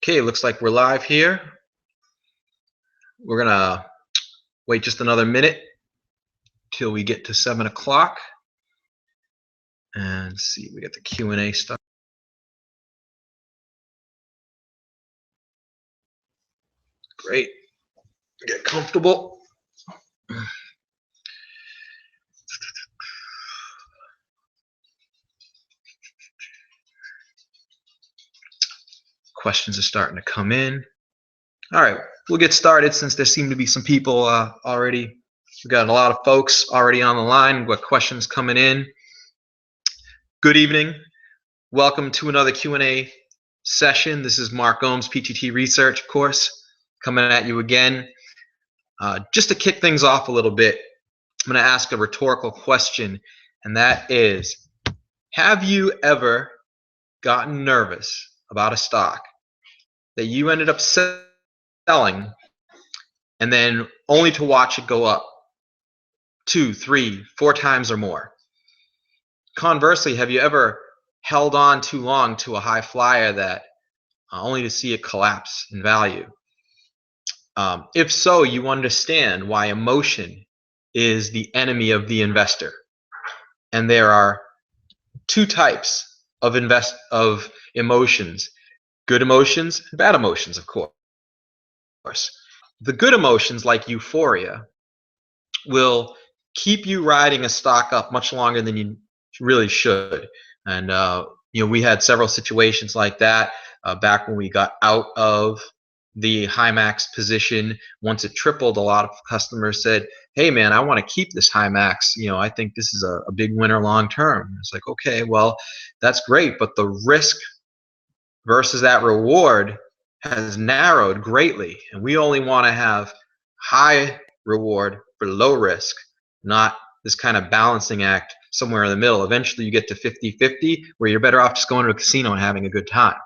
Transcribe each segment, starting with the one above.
Okay, looks like we're live here. We're gonna wait just another minute till we get to 7 o'clock. And see, we got the Q&A stuff. Great. Get comfortable. Questions are starting to come in. All right, we'll get started since there seem to be some people already. We've got a lot of folks already on the line. We've got questions coming in. Good evening. Welcome to another Q&A session. This is Mark Gomes, PTT Research, of course, coming at you again. Just to kick things off a little bit, I'm going to ask a rhetorical question, and that is, have you ever gotten nervous about a stock that you ended up selling and then only to watch it go up 2, 3, 4 times or more? Conversely, have you ever held on too long to a high flyer that only to see it collapse in value? If so, you understand why emotion is the enemy of the investor. And there are 2 types of emotions: good emotions and bad emotions, of course. The good emotions, like euphoria, will keep you riding a stock up much longer than you really should. And we had several situations like that back when we got out of the high max position. Once it tripled, a lot of customers said, hey man, I want to keep this high max. I think this is a big winner long term. It's like, okay, well, that's great, but the risk versus that reward has narrowed greatly, and we only want to have high reward for low risk, not this kind of balancing act somewhere in the middle. Eventually you get to 50-50, where you're better off just going to a casino and having a good time.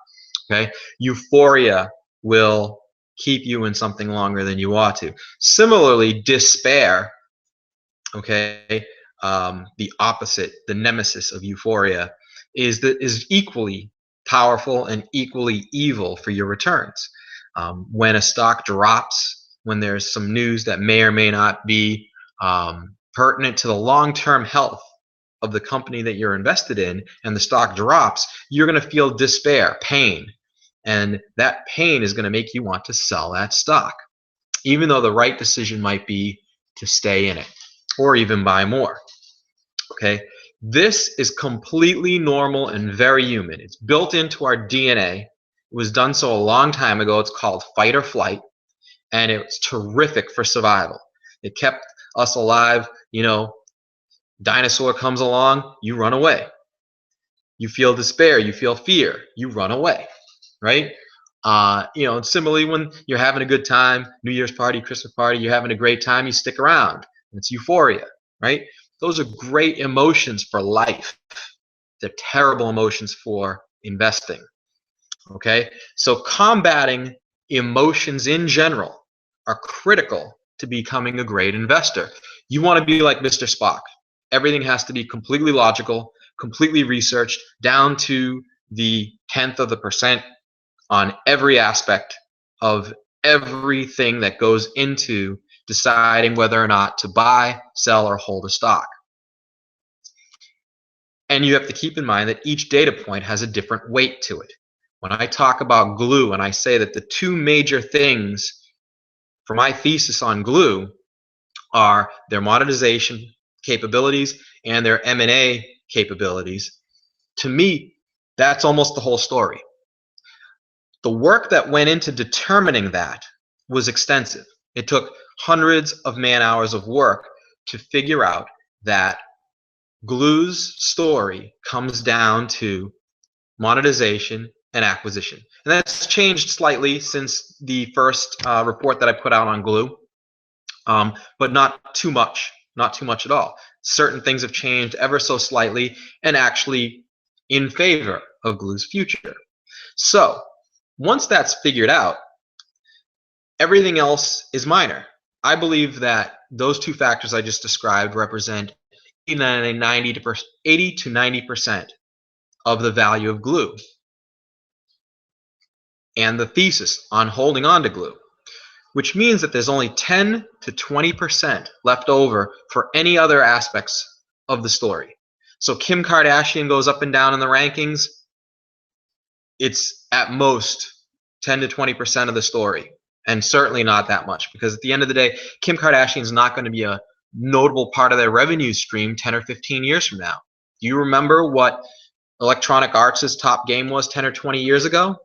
Okay, euphoria will keep you in something longer than you ought to. Similarly, despair, okay, the opposite, the nemesis of euphoria, is equally powerful and equally evil for your returns. When a stock drops, when there's some news that may or may not be pertinent to the long-term health of the company that you're invested in, and the stock drops, you're going to feel despair, pain. And that pain is going to make you want to sell that stock, even though the right decision might be to stay in it or even buy more. Okay, this is completely normal and very human. It's built into our DNA. It was done so a long time ago. It's called fight or flight, and it's terrific for survival. It kept us alive. Dinosaur comes along, you run away. You feel despair, you feel fear, you run away. Right? Similarly, when you're having a good time, New Year's party, Christmas party, you're having a great time, you stick around. It's euphoria, right? Those are great emotions for life. They're terrible emotions for investing. Okay? So combating emotions in general are critical to becoming a great investor. You want to be like Mr. Spock. Everything has to be completely logical, completely researched, down to the 10th of the percent on every aspect of everything that goes into deciding whether or not to buy, sell, or hold a stock. And you have to keep in mind that each data point has a different weight to it. When I talk about glue and I say that the 2 major things for my thesis on glue are their monetization capabilities and their M&A capabilities, to me, that's almost the whole story. The work that went into determining that was extensive. It took hundreds of man-hours of work to figure out that glue's story comes down to monetization and acquisition. And that's changed slightly since the first report that I put out on glue, but not too much, not too much at all. Certain things have changed ever so slightly and actually in favor of glue's future. So once that's figured out, everything else is minor. I believe that those 2 factors I just described represent 80 to 90% of the value of glue. and the thesis on holding on to glue, which means that there's only 10 to 20% left over for any other aspects of the story. So Kim Kardashian goes up and down in the rankings. It's at most 10 to 20% of the story, and certainly not that much, because at the end of the day, Kim Kardashian is not going to be a notable part of their revenue stream 10 or 15 years from now. Do you remember what Electronic Arts' top game was 10 or 20 years ago?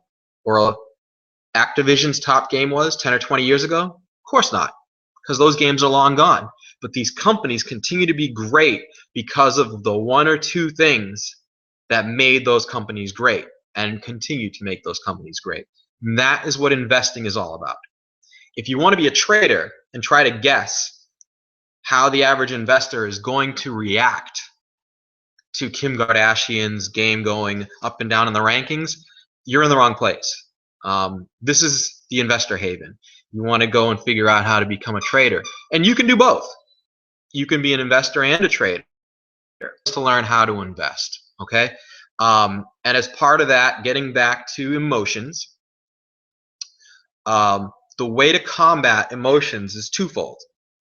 Or Activision's top game was 10 or 20 years ago? Of course not, because those games are long gone. But these companies continue to be great because of the one or two things that made those companies great and continue to make those companies great. And that is what investing is all about. If you want to be a trader and try to guess how the average investor is going to react to Kim Kardashian's game going up and down in the rankings, you're in the wrong place. This is the investor haven. You want to go and figure out how to become a trader. And you can do both. You can be an investor and a trader to learn how to invest. Okay? And as part of that, getting back to emotions, the way to combat emotions is twofold.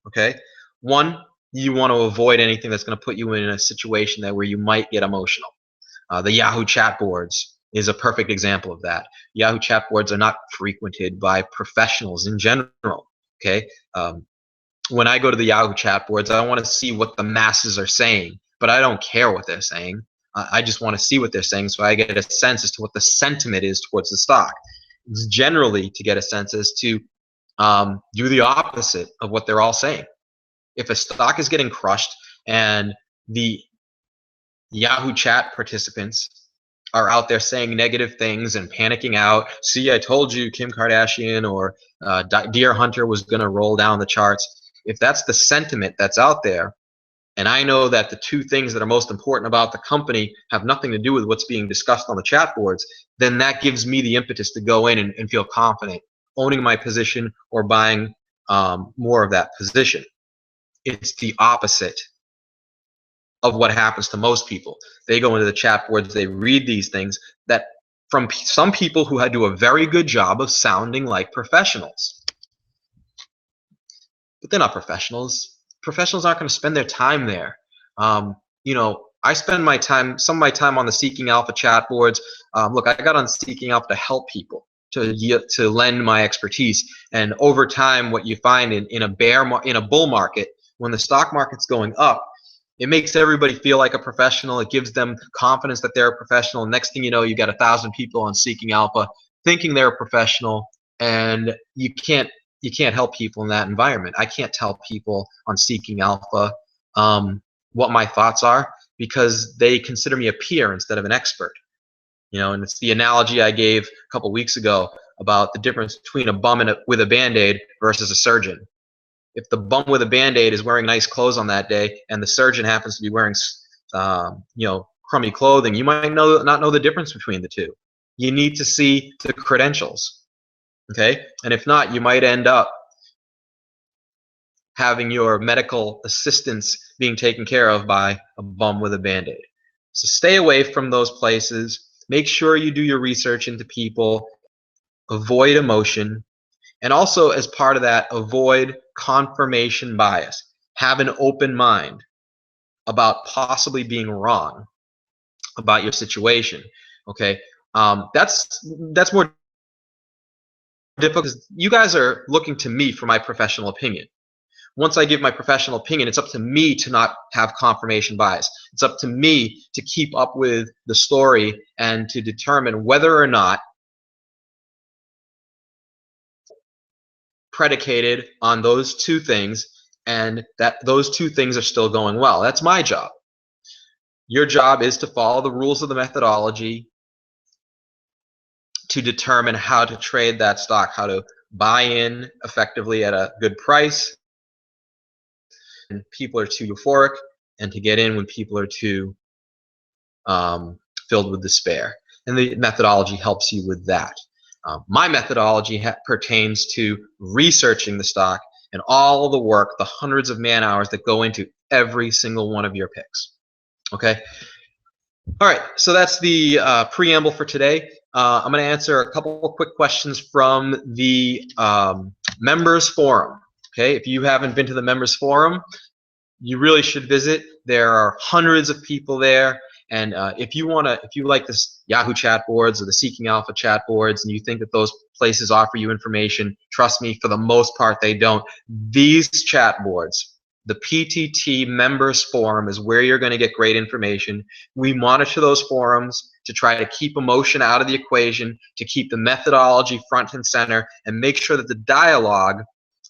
Okay? One, you want to avoid anything that's going to put you in a situation where you might get emotional. The Yahoo chat boards is a perfect example of that. Yahoo chat boards are not frequented by professionals in general. Okay, when I go to the Yahoo chat boards, I want to see what the masses are saying, but I don't care what they're saying. I just want to see what they're saying, so I get a sense as to what the sentiment is towards the stock. It's generally to get a sense as to do the opposite of what they're all saying. If a stock is getting crushed and the Yahoo chat participants are out there saying negative things and panicking out, see, I told you Kim Kardashian or Deer Hunter was going to roll down the charts. If that's the sentiment that's out there, and I know that the two things that are most important about the company have nothing to do with what's being discussed on the chat boards, then that gives me the impetus to go in and feel confident owning my position or buying more of that position. It's the opposite of what happens to most people. They go into the chat boards, they read these things that from some people who do a very good job of sounding like professionals. But they're not professionals. Professionals aren't going to spend their time there. You know, I spend my time, some of my time on the Seeking Alpha chat boards. Look, I got on Seeking Alpha to help people, to lend my expertise. And over time, what you find in a bull market, when the stock market's going up, it makes everybody feel like a professional. It gives them confidence that they're a professional. Next thing you know, you got 1,000 people on Seeking Alpha thinking they're a professional, and you can't help people in that environment. I can't tell people on Seeking Alpha what my thoughts are, because they consider me a peer instead of an expert. You know, and it's the analogy I gave a couple weeks ago about the difference between a bum with a Band-Aid versus a surgeon. If the bum with a Band-Aid is wearing nice clothes on that day, and the surgeon happens to be wearing, you know, crummy clothing, you might not know the difference between the two. You need to see the credentials, okay? And if not, you might end up having your medical assistance being taken care of by a bum with a Band-Aid. So stay away from those places. Make sure you do your research into people. Avoid emotion. And also, as part of that, avoid confirmation bias. Have an open mind about possibly being wrong about your situation. Okay, that's more difficult because you guys are looking to me for my professional opinion. Once I give my professional opinion, it's up to me to not have confirmation bias. It's up to me to keep up with the story and to determine whether or not predicated on those two things, and that those two things are still going well. That's my job. Your job is to follow the rules of the methodology to determine how to trade that stock, how to buy in effectively at a good price when people are too euphoric, and to get in when people are too filled with despair. And the methodology helps you with that. My methodology pertains to researching the stock and all the work, the hundreds of man hours that go into every single one of your picks. Okay? All right, so that's the preamble for today. I'm going to answer a couple of quick questions from the members forum. Okay, if you haven't been to the members forum, you really should visit. There are hundreds of people there, and if you like this Yahoo chat boards or the Seeking Alpha chat boards, and you think that those places offer you information, trust me, for the most part they don't. These chat boards, the PTT members forum, is where you're going to get great information. We monitor those forums to try to keep emotion out of the equation, to keep the methodology front and center, and make sure that the dialogue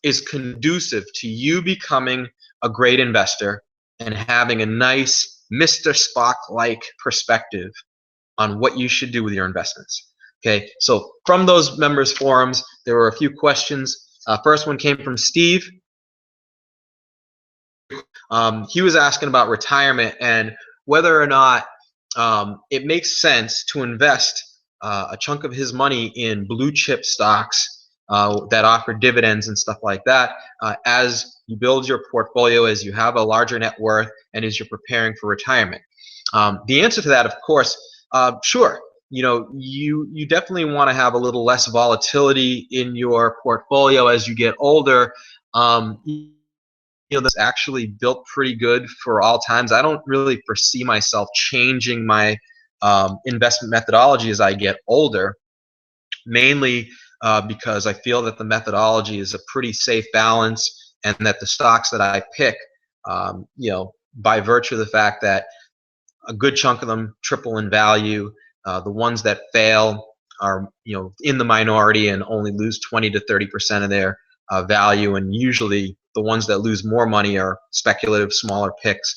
is conducive to you becoming a great investor and having a nice Mr. Spock-like perspective on what you should do with your investments. Okay, so from those members forums, there were a few questions. First one came from Steve. He was asking about retirement and whether or not it makes sense to invest a chunk of his money in blue chip stocks that offer dividends and stuff like that as you build your portfolio, as you have a larger net worth, and as you're preparing for retirement. The answer to that, of course, sure. You definitely want to have a little less volatility in your portfolio as you get older. That's actually built pretty good for all times. I don't really foresee myself changing my investment methodology as I get older, mainly because I feel that the methodology is a pretty safe balance, and that the stocks that I pick, by virtue of the fact that a good chunk of them triple in value, the ones that fail are in the minority and only lose 20 to 30% of their value, and usually the ones that lose more money are speculative smaller picks.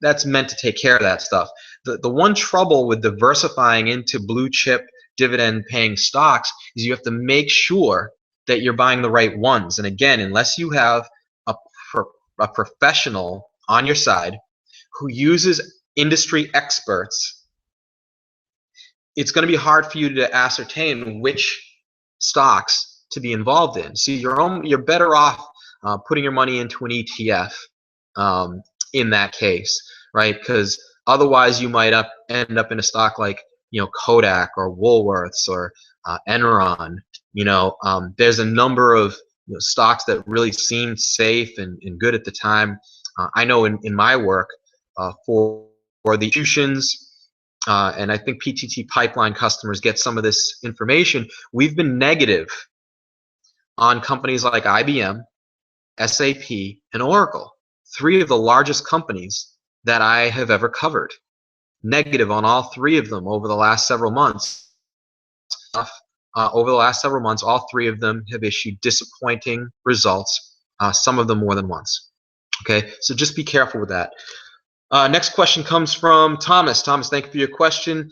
That's meant to take care of that stuff. The one trouble with diversifying into blue chip dividend paying stocks is you have to make sure that you're buying the right ones. And again, unless you have a professional on your side who uses industry experts, it's going to be hard for you to ascertain which stocks to be involved in. So you're better off putting your money into an ETF in that case, right? Because otherwise you might end up in a stock like Kodak or Woolworths or Enron. There's a number of stocks that really seemed safe and good at the time. I know in my work for the institutions, and I think PTT pipeline customers get some of this information, we've been negative on companies like IBM, SAP, and Oracle, three of the largest companies that I have ever covered. Negative on all three of them over the last several months. Over the last several months, all three of them have issued disappointing results, some of them more than once. Okay, so just be careful with that. Next question comes from Thomas. Thomas, thank you for your question.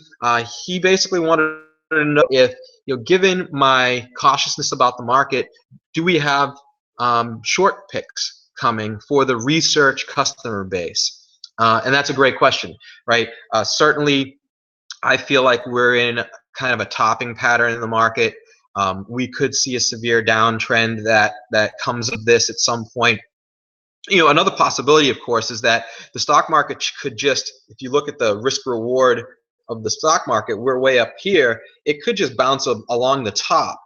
He basically wanted to know if, given my cautiousness about the market, do we have short picks coming for the research customer base? And that's a great question, right? Certainly, I feel like we're in kind of a topping pattern in the market. We could see a severe downtrend that comes of this at some point. Another possibility, of course, is that the stock market could just, if you look at the risk reward of the stock market, we're way up here. It could just bounce along the top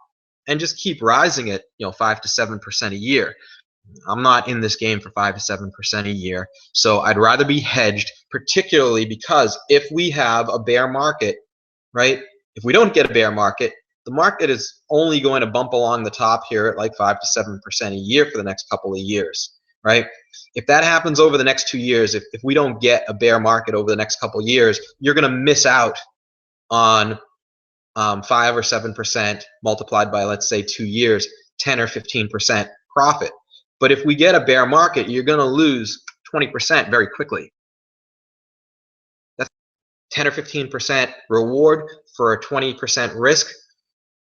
and just keep rising at 5 to 7% a year. I'm not in this game for 5 to 7% a year, so I'd rather be hedged, particularly because if we have a bear market, right? If we don't get a bear market, the market is only going to bump along the top here at like 5 to 7% a year for the next couple of years, right? If that happens over the next 2 years, if we don't get a bear market over the next couple of years, you're going to miss out on 5 or 7% multiplied by, let's say, 2 years, 10 or 15% profit. But if we get a bear market, you're going to lose 20% very quickly. That's 10 or 15% reward for a 20% risk.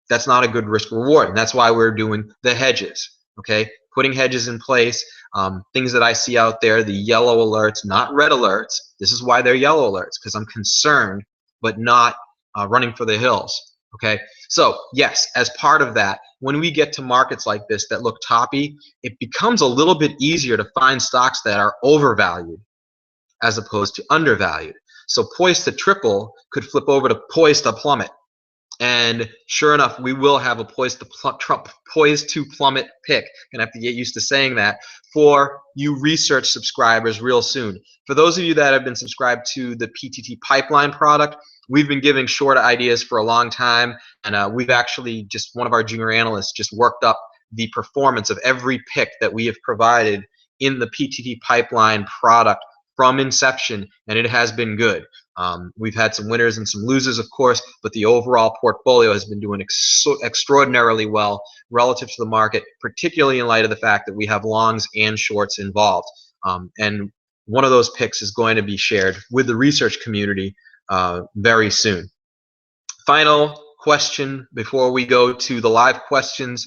That's not a good risk reward, and that's why we're doing the hedges. Okay, putting hedges in place. Things that I see out there, the yellow alerts, not red alerts. This is why they're yellow alerts, because I'm concerned, but not running for the hills. Okay, so yes, as part of that, when we get to markets like this that look toppy, it becomes a little bit easier to find stocks that are overvalued as opposed to undervalued. So poised to triple could flip over to poised to plummet. And sure enough, we will have a poised to plummet pick. Gonna have to get used to saying that for you research subscribers real soon. For those of you that have been subscribed to the PTT Pipeline product, we've been giving short ideas for a long time, and we've actually just one of our junior analysts just worked up the performance of every pick that we have provided in the PTT Pipeline product from inception, and it has been good. We've had some winners and some losers, of course, but the overall portfolio has been doing extraordinarily well relative to the market, particularly in light of the fact that we have longs and shorts involved. And one of those picks is going to be shared with the research community very soon. Final question before we go to the live questions.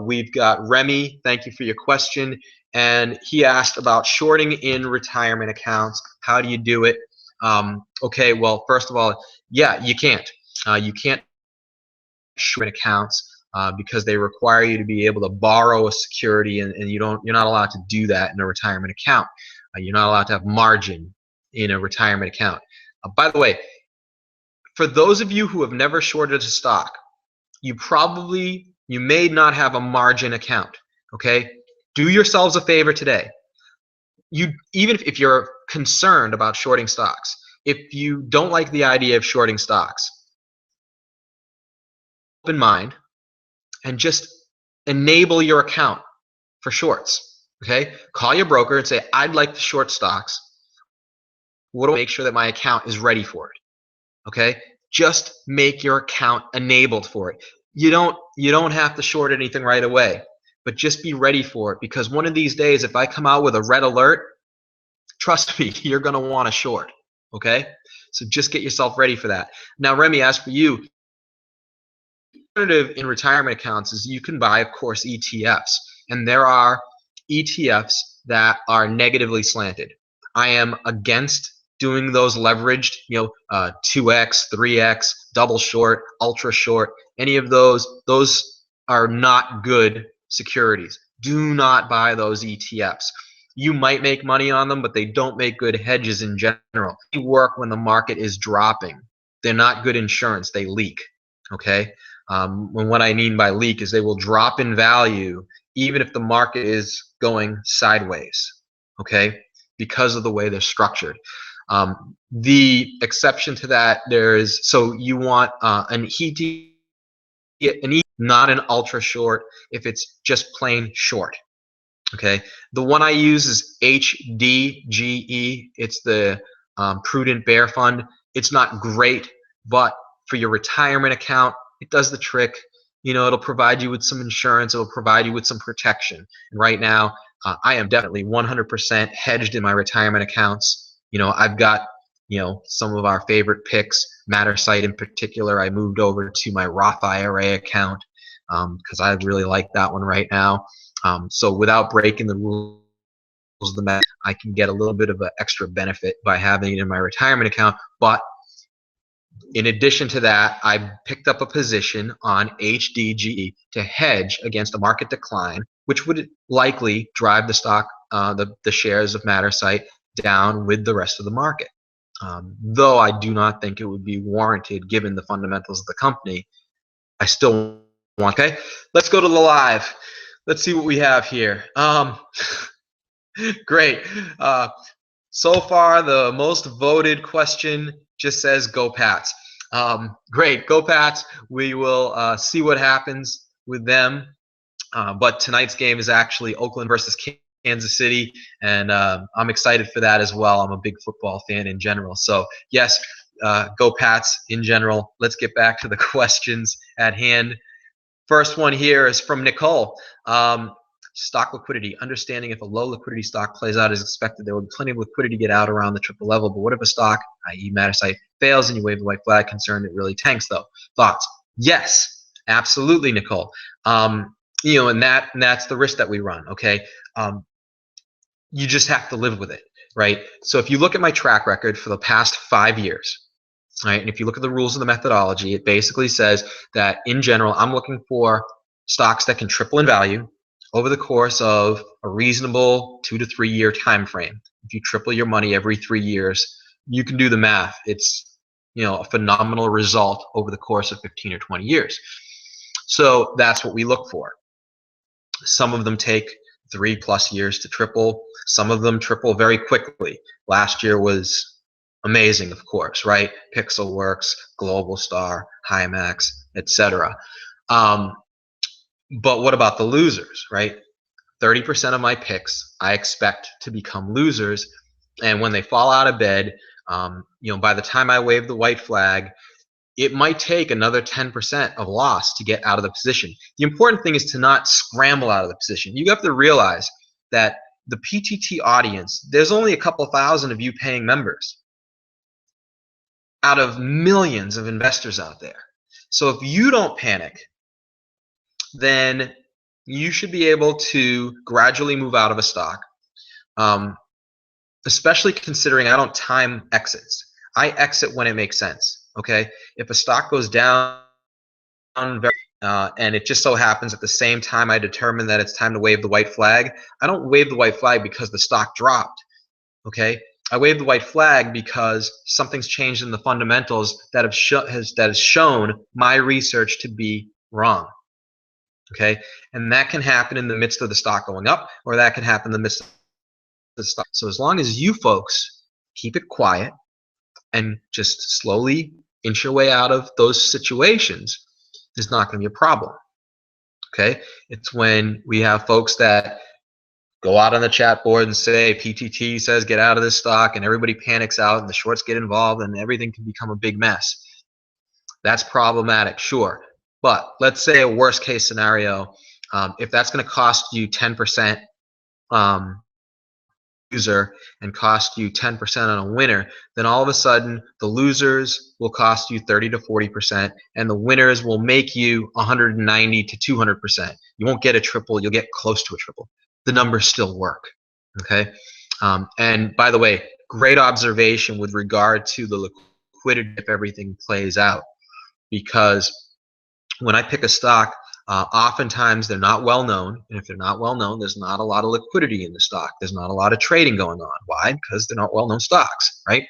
We've got Remy. Thank you for your question. And he asked about shorting in retirement accounts. How do you do it? Okay, well, first of all, yeah, you can't. You can't short accounts because they require you to be able to borrow a security, and you're not allowed to do that in a retirement account. You're not allowed to have margin in a retirement account. By the way, for those of you who have never shorted a stock, you may not have a margin account. Okay, do yourselves a favor today. Even if you're concerned about shorting stocks, if you don't like the idea of shorting stocks, open mind and just enable your account for shorts. Okay, call your broker and say, I'd like to short stocks. What do I make sure that my account is ready for it? Okay, just make your account enabled for it. You don't have to short anything right away, but just be ready for it, because one of these days, if I come out with a red alert, trust me, you're going to want to short. Okay, so just get yourself ready for that. Now, Remy, as for you, the alternative in retirement accounts is you can buy, of course, ETFs, and there are ETFs that are negatively slanted. I am against doing those leveraged, 2x, 3x, double short, ultra short, any of those are not good securities. Do not buy those ETFs. You might make money on them, but they don't make good hedges in general. They work when the market is dropping. They're not good insurance. They leak. Okay? And what I mean by leak is they will drop in value even if the market is going sideways. Okay? Because of the way they're structured. The exception to that, so you want an ETF, not an ultra short, if it's just plain short. Okay, the one I use is HDGE. It's the Prudent Bear Fund. It's not great, but for your retirement account, it does the trick. It'll provide you with some insurance. It'll provide you with some protection. And right now, I am definitely 100% hedged in my retirement accounts. I've got, some of our favorite picks, Mattersight in particular. I moved over to my Roth IRA account because I really like that one right now. So without breaking the rules of the math, I can get a little bit of an extra benefit by having it in my retirement account. But in addition to that, I picked up a position on HDGE to hedge against a market decline, which would likely drive the stock, the shares of Mattersight down with the rest of the market. Though I do not think it would be warranted given the fundamentals of the company, I still want. Okay, let's go to the live. Let's see what we have here. Great. So far, the most voted question just says "Go Pats." Great, go Pats. We will see what happens with them. But tonight's game is actually Oakland versus Kansas City, and I'm excited for that as well. I'm a big football fan in general. So yes, go Pats in general. Let's get back to the questions at hand. First one here is from Nicole. Stock liquidity. Understanding if a low liquidity stock plays out as expected, there will be plenty of liquidity to get out around the triple level. But what if a stock, i.e. Mattersight, fails and you wave the white flag? Concerned it really tanks though. Thoughts? Yes, absolutely, Nicole. And that's the risk that we run. Okay. You just have to live with it, right? So if you look at my track record for the past 5 years, right, and if you look at the rules of the methodology, it basically says that in general, I'm looking for stocks that can triple in value over the course of a reasonable 2 to 3 year time frame. If you triple your money every 3 years, you can do the math. It's a phenomenal result over the course of 15 or 20 years. So that's what we look for. Some of them take 3+ years to triple. Some of them triple very quickly. Last year was amazing, of course, right? Pixelworks, Global Star, Himax, etc. But what about the losers, right? 30% of my picks I expect to become losers, and when they fall out of bed, by the time I wave the white flag, it might take another 10% of loss to get out of the position. The important thing is to not scramble out of the position. You have to realize that the PTT audience, there's only a couple thousand of you paying members out of millions of investors out there. So if you don't panic, then you should be able to gradually move out of a stock, especially considering I don't time exits. I exit when it makes sense. Okay, if a stock goes down and it just so happens at the same time I determine that it's time to wave the white flag, I don't wave the white flag because the stock dropped. Okay, I wave the white flag because something's changed in the fundamentals that has shown my research to be wrong. Okay, and that can happen in the midst of the stock going up, or that can happen in the midst of the stock. So as long as you folks keep it quiet and just slowly inch your way out of those situations, there's not going to be a problem. Okay, it's when we have folks that go out on the chat board and say PTT says get out of this stock, and everybody panics out and the shorts get involved and everything can become a big mess. That's problematic, sure. But let's say a worst case scenario, if that's going to cost you 10% user and cost you 10% on a winner, then all of a sudden the losers will cost you 30 to 40%, and the winners will make you 190 to 200%. You won't get a triple, you'll get close to a triple. The numbers still work. Okay, and by the way, great observation with regard to the liquidity if everything plays out, because when I pick a stock, oftentimes they're not well known, and if they're not well known, there's not a lot of liquidity in the stock. There's not a lot of trading going on. Why? Because they're not well known stocks, right?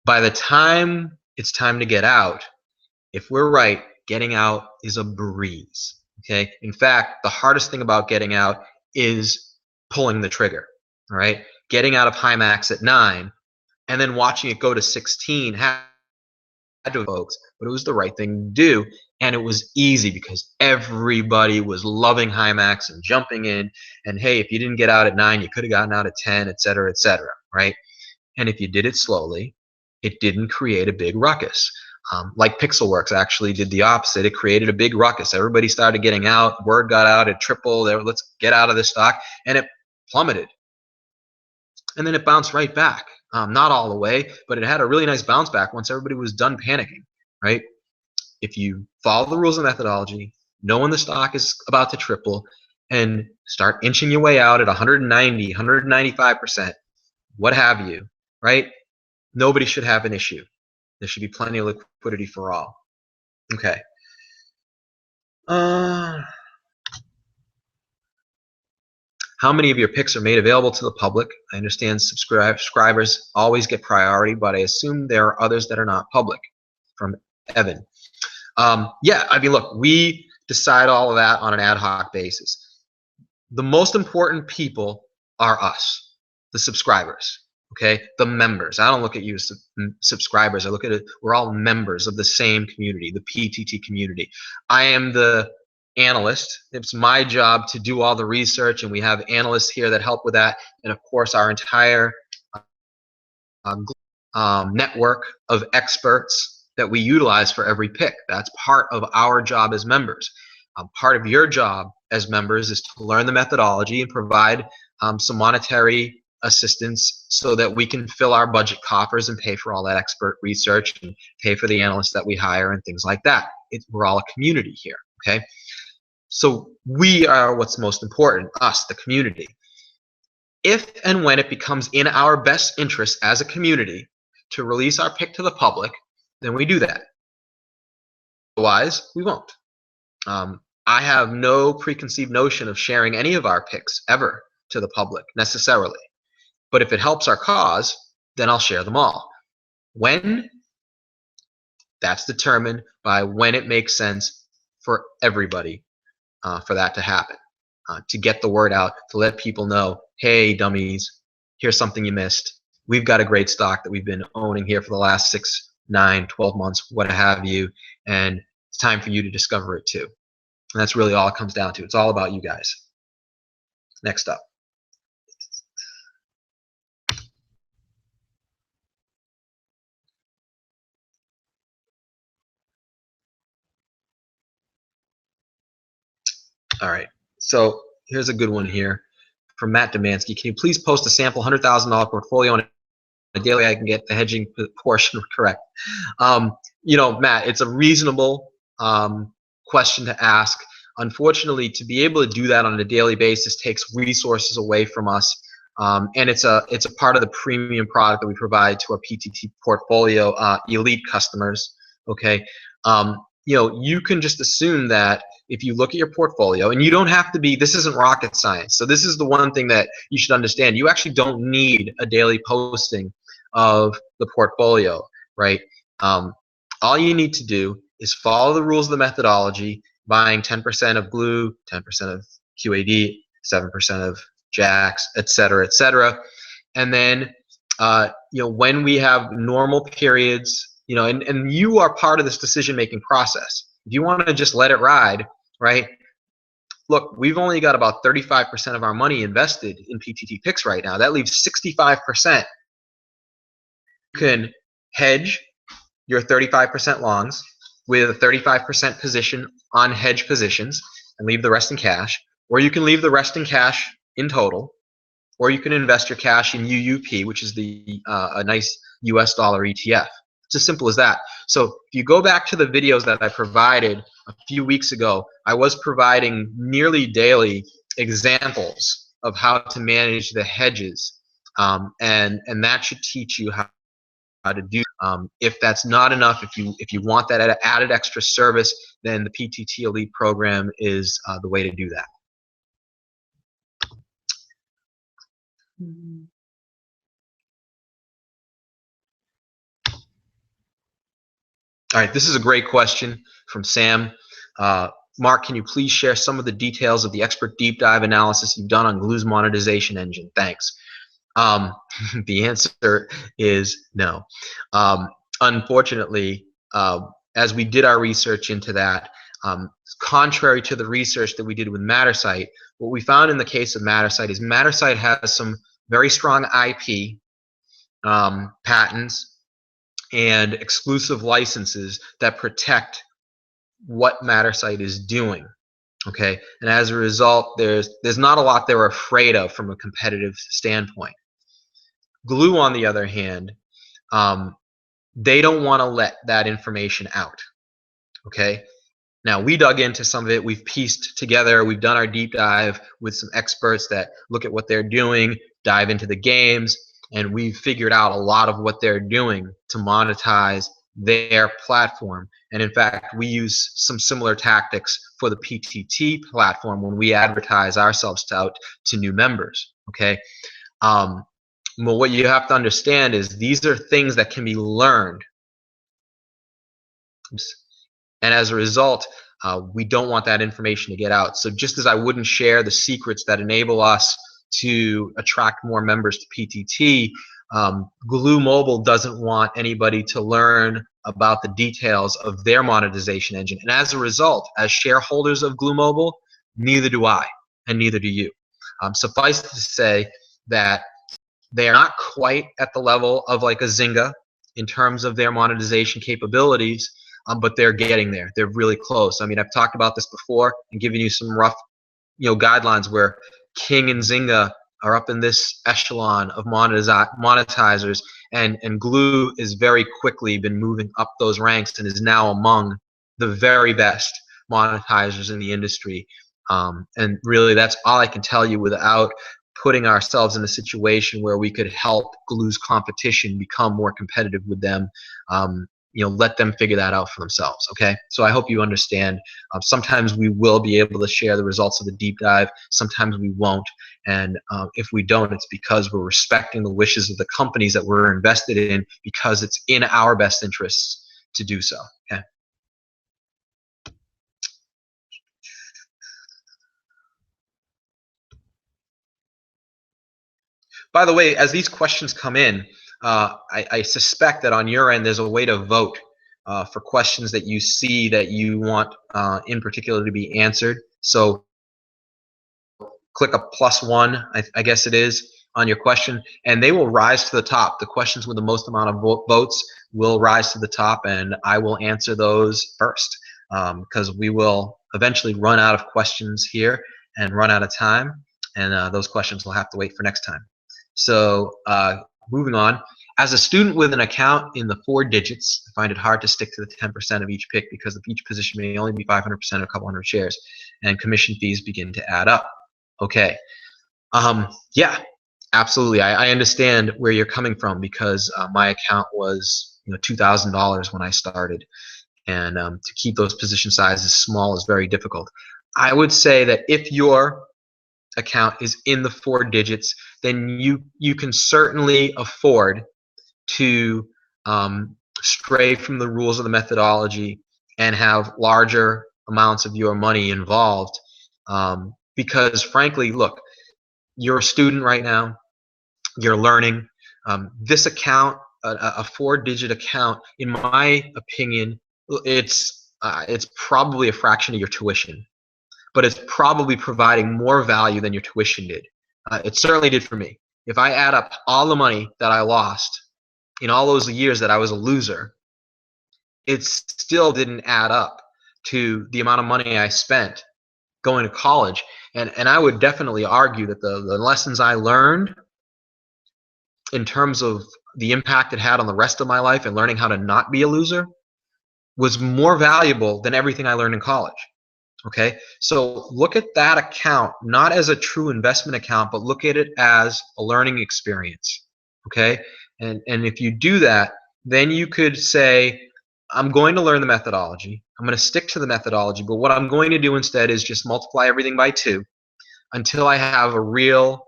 By the time it's time to get out, if we're right, getting out is a breeze. Okay. In fact, the hardest thing about getting out is pulling the trigger. All right. Getting out of Himax at 9 and then watching it go to 16 had to, folks, but it was the right thing to do. And it was easy because everybody was loving Himax and jumping in. And hey, if you didn't get out at 9, you could have gotten out at 10, et cetera, right? And if you did it slowly, it didn't create a big ruckus. Like Pixelworks actually did the opposite. It created a big ruckus. Everybody started getting out. Word got out. It tripled. Let's get out of this stock. And it plummeted. And then it bounced right back. Not all the way, but it had a really nice bounce back once everybody was done panicking, right? If you follow the rules of methodology, know when the stock is about to triple, and start inching your way out at 190, 195%, what have you, right? Nobody should have an issue. There should be plenty of liquidity for all. Okay. How many of your picks are made available to the public? I understand subscribers always get priority, but I assume there are others that are not public. From Evan. Yeah, I mean, look, we decide all of that on an ad hoc basis. The most important people are us, the subscribers, okay, the members. I don't look at you as subscribers. I look at it, we're all members of the same community, the PTT community. I am the analyst. It's my job to do all the research, and we have analysts here that help with that. And of course, our entire network of experts that we utilize for every pick. That's part of our job as members. Part of your job as members is to learn the methodology and provide some monetary assistance so that we can fill our budget coffers and pay for all that expert research and pay for the analysts that we hire and things like that. We're all a community here, okay? So we are what's most important, us, the community. If and when it becomes in our best interest as a community to release our pick to the public, then we do that. Otherwise, we won't. I have no preconceived notion of sharing any of our picks ever to the public necessarily. But if it helps our cause, then I'll share them all. When? That's determined by when it makes sense for everybody for that to happen, to get the word out, to let people know, hey, dummies, here's something you missed. We've got a great stock that we've been owning here for the last 6, 9, 12 months, what have you, and it's time for you to discover it too. And that's really all it comes down to. It's all about you guys. Next up. All right. So here's a good one here from Matt Demansky. Can you please post a sample $100,000 portfolio on a daily? I can get the hedging portion correct. You know, Matt, it's a reasonable question to ask. Unfortunately, to be able to do that on a daily basis takes resources away from us. And it's a part of the premium product that we provide to our PTT portfolio elite customers. Okay, you know, you can just assume that if you look at your portfolio, and you don't have to be, this isn't rocket science. So this is the one thing that you should understand. You actually don't need a daily posting of the portfolio, right? All you need to do is follow the rules of the methodology, buying 10% of blue, 10% of QAD, 7% of jacks, et cetera, and then you know, when we have normal periods, you know, and you are part of this decision-making process. If you want to just let it ride, right? Look, we've only got about 35% of our money invested in PTT picks right now. That leaves 65%. You can hedge your 35% longs with a 35% position on hedge positions and leave the rest in cash, or you can leave the rest in cash in total, or you can invest your cash in UUP, which is the a nice US dollar ETF. It's as simple as that. So if you go back to the videos that I provided a few weeks ago, I was providing nearly daily examples of how to manage the hedges, and that should teach you how to do. If that's not enough, if you want that added extra service, then the PTT Elite program is the way to do that. All right, this is a great question from Sam. Mark, can you please share some of the details of the expert deep dive analysis you've done on Glue's monetization engine? Thanks. The answer is no. Unfortunately, as we did our research into that, contrary to the research that we did with Mattersight, what we found in the case of Mattersight is Mattersight has some very strong IP, patents, and exclusive licenses that protect what Mattersight is doing. Okay, and as a result, there's not a lot they're afraid of from a competitive standpoint. Glue, on the other hand, they don't want to let that information out. Okay, now we dug into some of it. We've pieced together. We've done our deep dive with some experts that look at what they're doing, dive into the games, and we've figured out a lot of what they're doing to monetize their platform. And in fact, we use some similar tactics for the PTT platform when we advertise ourselves out to new members. Okay. Well, what you have to understand is these are things that can be learned. And as a result, we don't want that information to get out. So just as I wouldn't share the secrets that enable us to attract more members to PTT, Glue Mobile doesn't want anybody to learn about the details of their monetization engine. And as a result, as shareholders of Glue Mobile, neither do I, and neither do you. Suffice to say that they are not quite at the level of like a Zynga in terms of their monetization capabilities, but they're getting there. They're really close. I mean, I've talked about this before and given you some rough, guidelines where King and Zynga are up in this echelon of monetizers, and Glue is very quickly been moving up those ranks and is now among the very best monetizers in the industry. And really, that's all I can tell you without putting ourselves in a situation where we could help Glue's competition become more competitive with them. Let them figure that out for themselves. Okay, so I hope you understand. Sometimes we will be able to share the results of the deep dive. Sometimes we won't, and if we don't, it's because we're respecting the wishes of the companies that we're invested in, because it's in our best interests to do so. Okay. By the way, as these questions come in, I suspect that on your end there's a way to vote for questions that you see that you want in particular to be answered. So click a +1, I guess it is, on your question, and they will rise to the top. The questions with the most amount of votes will rise to the top, and I will answer those first because we will eventually run out of questions here and run out of time, and those questions will have to wait for next time. So moving on. As a student with an account in the 4 digits, I find it hard to stick to the 10% of each pick because each position may only be 500% of a couple hundred shares, and commission fees begin to add up. Okay. Yeah, absolutely. I understand where you're coming from because my account was $2,000 when I started, and to keep those position sizes small is very difficult. I would say that if your account is in the 4 digits, then you can certainly afford to stray from the rules of the methodology and have larger amounts of your money involved. Because frankly, look, you're a student right now, you're learning. This account, a 4-digit account, in my opinion, it's probably a fraction of your tuition, but it's probably providing more value than your tuition did. It certainly did for me. If I add up all the money that I lost in all those years that I was a loser, it still didn't add up to the amount of money I spent going to college. And I would definitely argue that the lessons I learned in terms of the impact it had on the rest of my life and learning how to not be a loser was more valuable than everything I learned in college. Okay, so look at that account not as a true investment account, but look at it as a learning experience. Okay, and if you do that, then you could say, I'm going to learn the methodology. I'm going to stick to the methodology, but what I'm going to do instead is just multiply everything by 2 until I have a real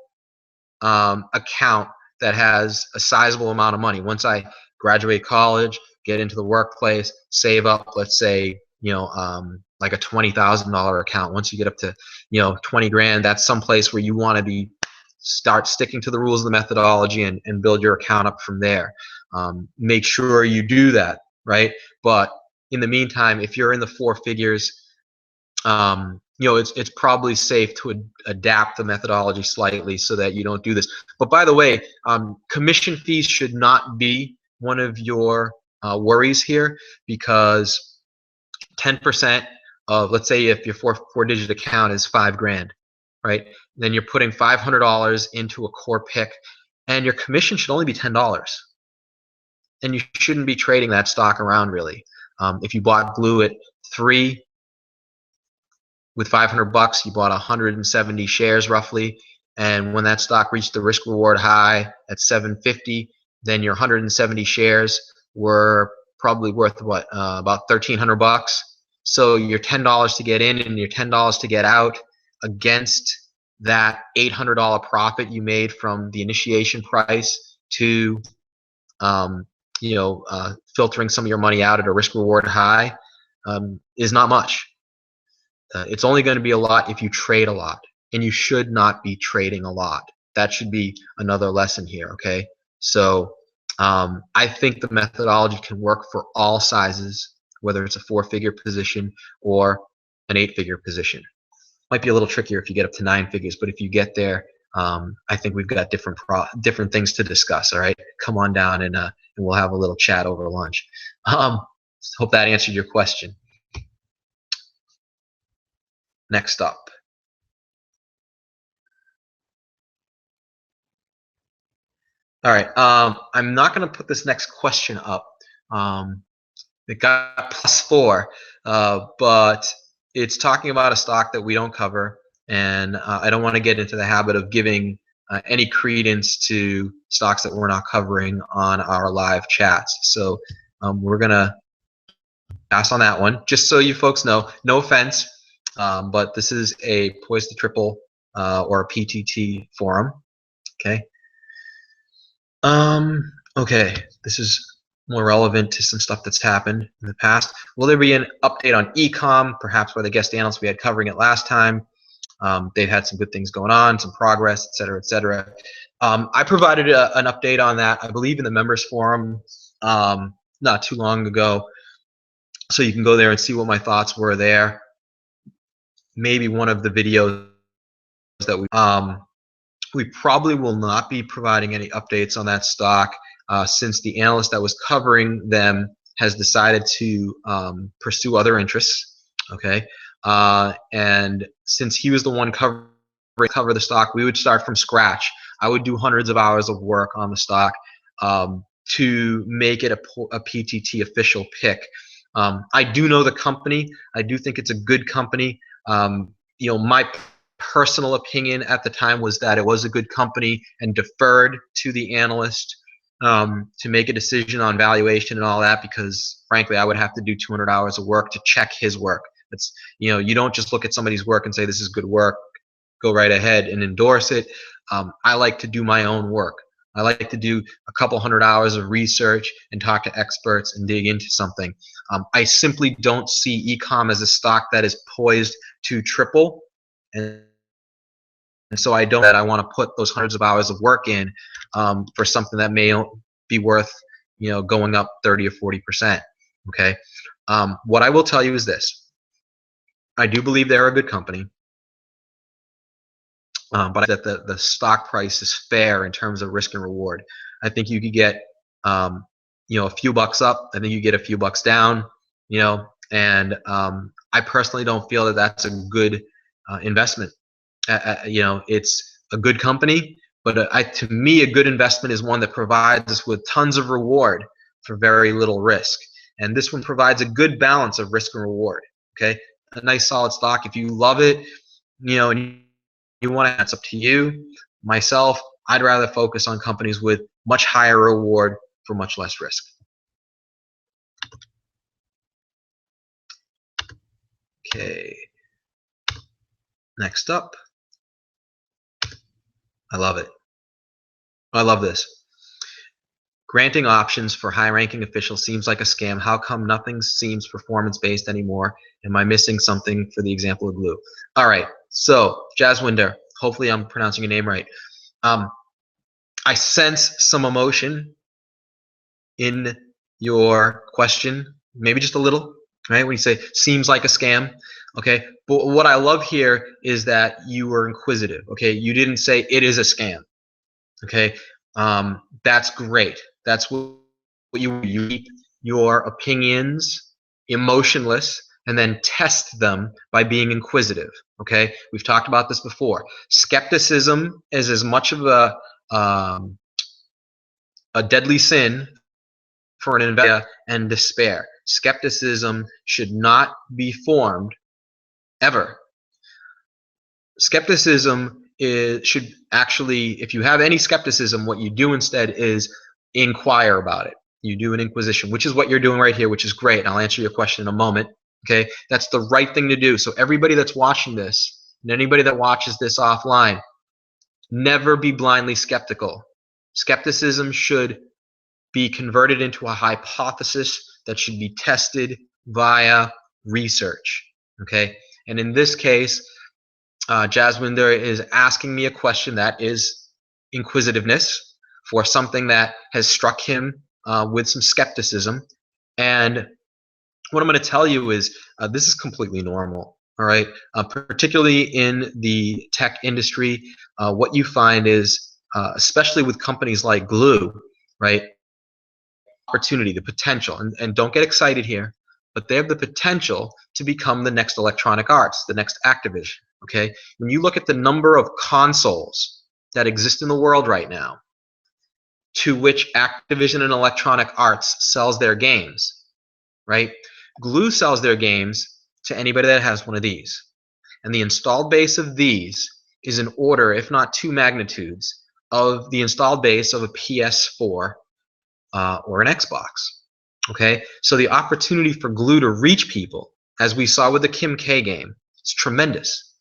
account that has a sizable amount of money. Once I graduate college, get into the workplace, save up, let's say, like a $20,000 account. Once you get up to 20 grand, that's someplace where you want to start sticking to the rules of the methodology and build your account up from there. Make sure you do that, right? But in the meantime, if you're in the 4 figures, it's probably safe to adapt the methodology slightly so that you don't do this. But by the way, commission fees should not be one of your worries here, because 10% of, let's say if your 4-digit account is 5 grand, right? Then you're putting $500 into a core pick, and your commission should only be $10. And you shouldn't be trading that stock around really. If you bought glue at 3 with $500, you bought 170 shares roughly, and when that stock reached the risk reward high at 750, then your 170 shares were probably worth what, about $1,300. So your $10 to get in and your $10 to get out against that $800 profit you made from the initiation price to filtering some of your money out at a risk reward high is not much. It's only going to be a lot if you trade a lot, and you should not be trading a lot. That should be another lesson here. Okay, so I think the methodology can work for all sizes, whether it's a 4-figure position or an 8-figure position. Might be a little trickier if you get up to 9 figures, but if you get there, I think we've got different things to discuss. All right, come on down and we'll have a little chat over lunch. Hope that answered your question. Next up. All right, I'm not going to put this next question up. It got +4, but it's talking about a stock that we don't cover, and I don't want to get into the habit of giving any credence to stocks that we're not covering on our live chats. So we're going to pass on that one, just so you folks know. No offense, but this is a Poised to Triple or a PTT forum. Okay. Okay, this is more relevant to some stuff that's happened in the past. Will there be an update on ecom, perhaps by the guest analyst we had covering it last time? They've had some good things going on, some progress, et cetera, et cetera. I provided an update on that, I believe, in the members forum not too long ago. So you can go there and see what my thoughts were there. Maybe one of the videos that we probably will not be providing any updates on that stock since the analyst that was covering them has decided to pursue other interests. Okay, and since he was the one cover the stock, we would start from scratch. I would do hundreds of hours of work on the stock to make it a PTT official pick. I do know the company. I do think it's a good company. You know, my personal opinion at the time was that it was a good company and deferred to the analyst to make a decision on valuation and all that, because frankly I would have to do 200 hours of work to check his work. It's, you know, you don't just look at somebody's work and say this is good work, go right ahead and endorse it. I like to do my own work. I like to do a couple hundred hours of research and talk to experts and dig into something. I simply don't see ecom as a stock that is poised to triple, and so I don't. That I want to put those hundreds of hours of work in for something that may be worth, you know, going up 30 or 40%. Okay. What I will tell you is this: I do believe they're a good company, but that the stock price is fair in terms of risk and reward. I think you could get, you know, a few bucks up. I think you get a few bucks down. You know, and I personally don't feel that that's a good investment. You know, it's a good company, but to me, a good investment is one that provides us with tons of reward for very little risk. And this one provides a good balance of risk and reward. Okay, a nice solid stock. If you love it, you know, and you want to, that's up to you. Myself, I'd rather focus on companies with much higher reward for much less risk. Okay, next up. I love it. I love this. Granting options for high-ranking officials seems like a scam. How come nothing seems performance-based anymore? Am I missing something for the example of glue? All right, so Jaswinder, hopefully I'm pronouncing your name right. I sense some emotion in your question, maybe just a little, right? When you say seems like a scam, okay? But what I love here is that you were inquisitive, okay? You didn't say it is a scam, okay? That's great. That's what you keep your opinions emotionless and then test them by being inquisitive, okay? We've talked about this before. Skepticism is as much of a deadly sin for an investor and despair. Skepticism should not be formed ever. Skepticism should actually, if you have any skepticism, what you do instead is inquire about it. You do an inquisition, which is what you're doing right here, which is great. And I'll answer your question in a moment. Okay, that's the right thing to do. So everybody that's watching this and anybody that watches this offline, never be blindly skeptical. Skepticism should be converted into a hypothesis that should be tested via research. Okay, and in this case, Jaswinder is asking me a question that is inquisitiveness for something that has struck him with some skepticism. And what I'm going to tell you is this is completely normal. All right, particularly in the tech industry, what you find is, especially with companies like Glue, right? Opportunity, the potential, and don't get excited here, but they have the potential to become the next Electronic Arts, the next Activision. Okay, when you look at the number of consoles that exist in the world right now, to which Activision and Electronic Arts sells their games, right? Glue sells their games to anybody that has one of these, and the installed base of these is an order, if not two magnitudes, of the installed base of a PS4 or an Xbox. Okay, so the opportunity for Glue to reach people, as we saw with the Kim K game, is tremendous.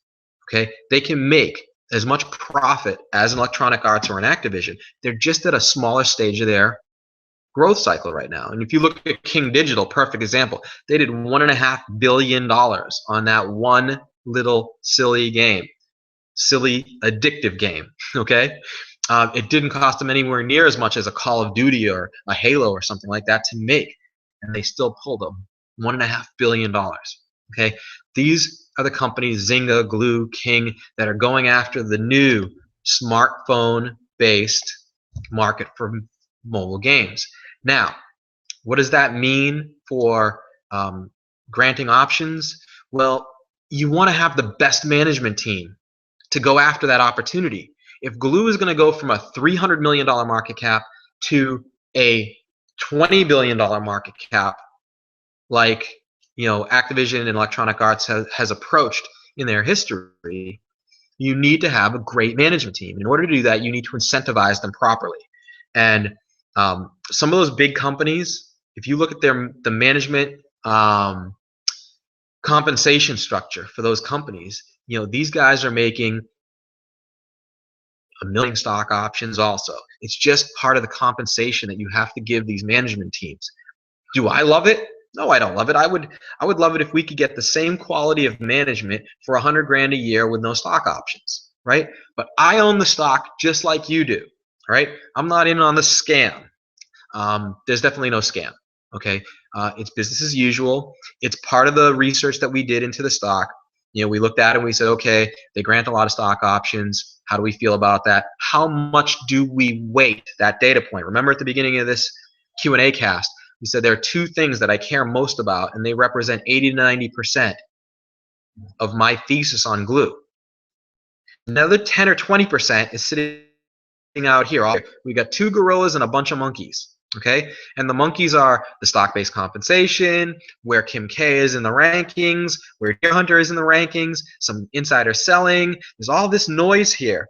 Okay, they can make as much profit as an Electronic Arts or an Activision. They're just at a smaller stage of their growth cycle right now. And if you look at King Digital, perfect example, they did $1.5 billion on that one little silly game, silly addictive game. Okay, it didn't cost them anywhere near as much as a Call of Duty or a Halo or something like that to make, and they still pulled them $1.5 billion. Okay, these are the companies, Zynga, Glue, King, that are going after the new smartphone-based market for mobile games. Now, what does that mean for granting options? Well, you want to have the best management team to go after that opportunity. If Glue is going to go from a $300 million market cap to a $20 billion market cap, like Activision and Electronic Arts has approached in their history, you need to have a great management team. In order to do that, you need to incentivize them properly. And some of those big companies, if you look at the management compensation structure for those companies, these guys are making $1 million stock options also. It's just part of the compensation that you have to give these management teams. Do I love it? No, I don't love it. I would love it if we could get the same quality of management for $100 grand a year with no stock options, right? But I own the stock just like you do, right? I'm not in on the scam. There's definitely no scam. Okay, it's business as usual. It's part of the research that we did into the stock. We looked at it and we said, okay, they grant a lot of stock options. How do we feel about that? How much do we weight that data point? Remember at the beginning of this Q&A cast, we said there are two things that I care most about, and they represent 80 to 90% of my thesis on Glue. Another 10 or 20% is sitting out here. We got two gorillas and a bunch of monkeys. Okay, and the monkeys are the stock-based compensation, where Kim K is in the rankings, where Deer Hunter is in the rankings, some insider selling. There's all this noise here.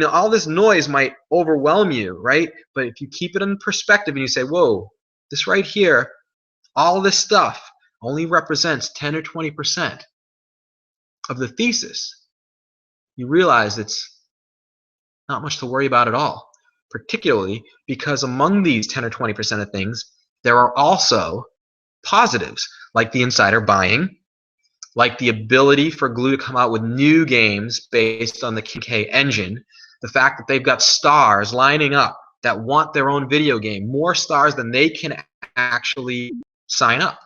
All this noise might overwhelm you, right? But if you keep it in perspective and you say, whoa, this right here, all this stuff only represents 10 or 20% of the thesis, you realize it's not much to worry about at all. Particularly because among these 10 or 20% of things, there are also positives, like the insider buying, like the ability for Glue to come out with new games based on the K engine, the fact that they've got stars lining up that want their own video game, more stars than they can actually sign up.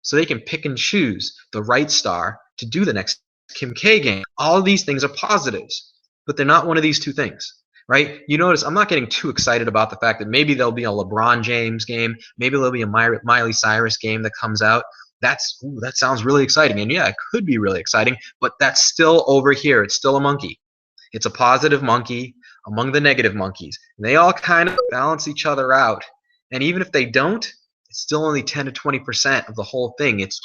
So they can pick and choose the right star to do the next Kim K game. All of these things are positives, but they're not one of these two things. Right? You notice I'm not getting too excited about the fact that maybe there'll be a LeBron James game, maybe there'll be a Miley Cyrus game that comes out. That sounds really exciting, and yeah, it could be really exciting, but that's still over here. It's still a monkey. It's a positive monkey among the negative monkeys. And they all kind of balance each other out. And even if they don't, it's still only 10 to 20% of the whole thing. It's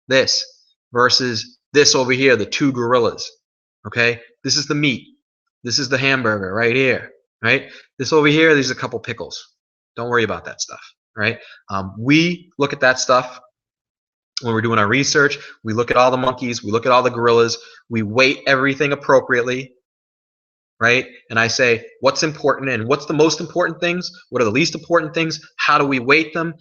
this versus this over here, the two gorillas. Okay? This is the meat. This is the hamburger right here, right? This over here, these are a couple pickles. Don't worry about that stuff, right? We look at that stuff when we're doing our research. We look at all the monkeys. We look at all the gorillas. We weight everything appropriately, right? And I say, what's important and what's the most important things? What are the least important things? How do we weight them?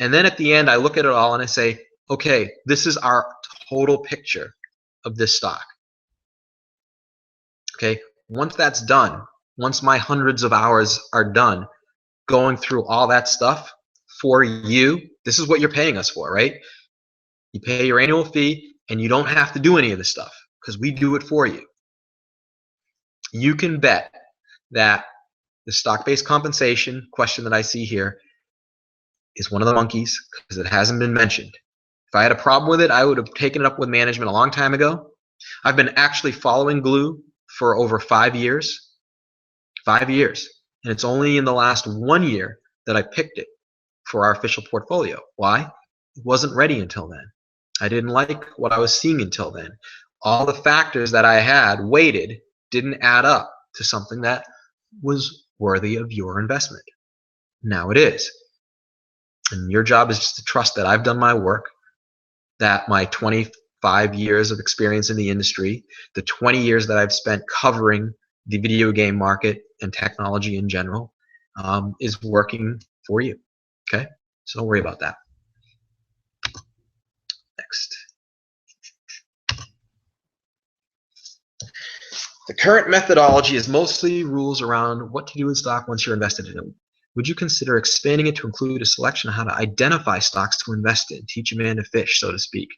And then at the end, I look at it all and I say, okay, this is our total picture of this stock. Okay. Once that's done, once my hundreds of hours are done going through all that stuff for you, this is what you're paying us for, right? You pay your annual fee and you don't have to do any of this stuff because we do it for you. You can bet that the stock-based compensation question that I see here is one of the monkeys because it hasn't been mentioned. If I had a problem with it, I would have taken it up with management a long time ago. I've been actually following Glue for over 5 years. 5 years. And it's only in the last 1 year that I picked it for our official portfolio. Why? It wasn't ready until then. I didn't like what I was seeing until then. All the factors that I had weighted didn't add up to something that was worthy of your investment. Now it is. And your job is just to trust that I've done my work, that my 25 years of experience in the industry, the 20 years that I've spent covering the video game market and technology in general, is working for you. Okay, so don't worry about that. Next. The current methodology is mostly rules around what to do with stock once you're invested in it. Would you consider expanding it to include a selection on how to identify stocks to invest in, teach a man to fish, so to speak?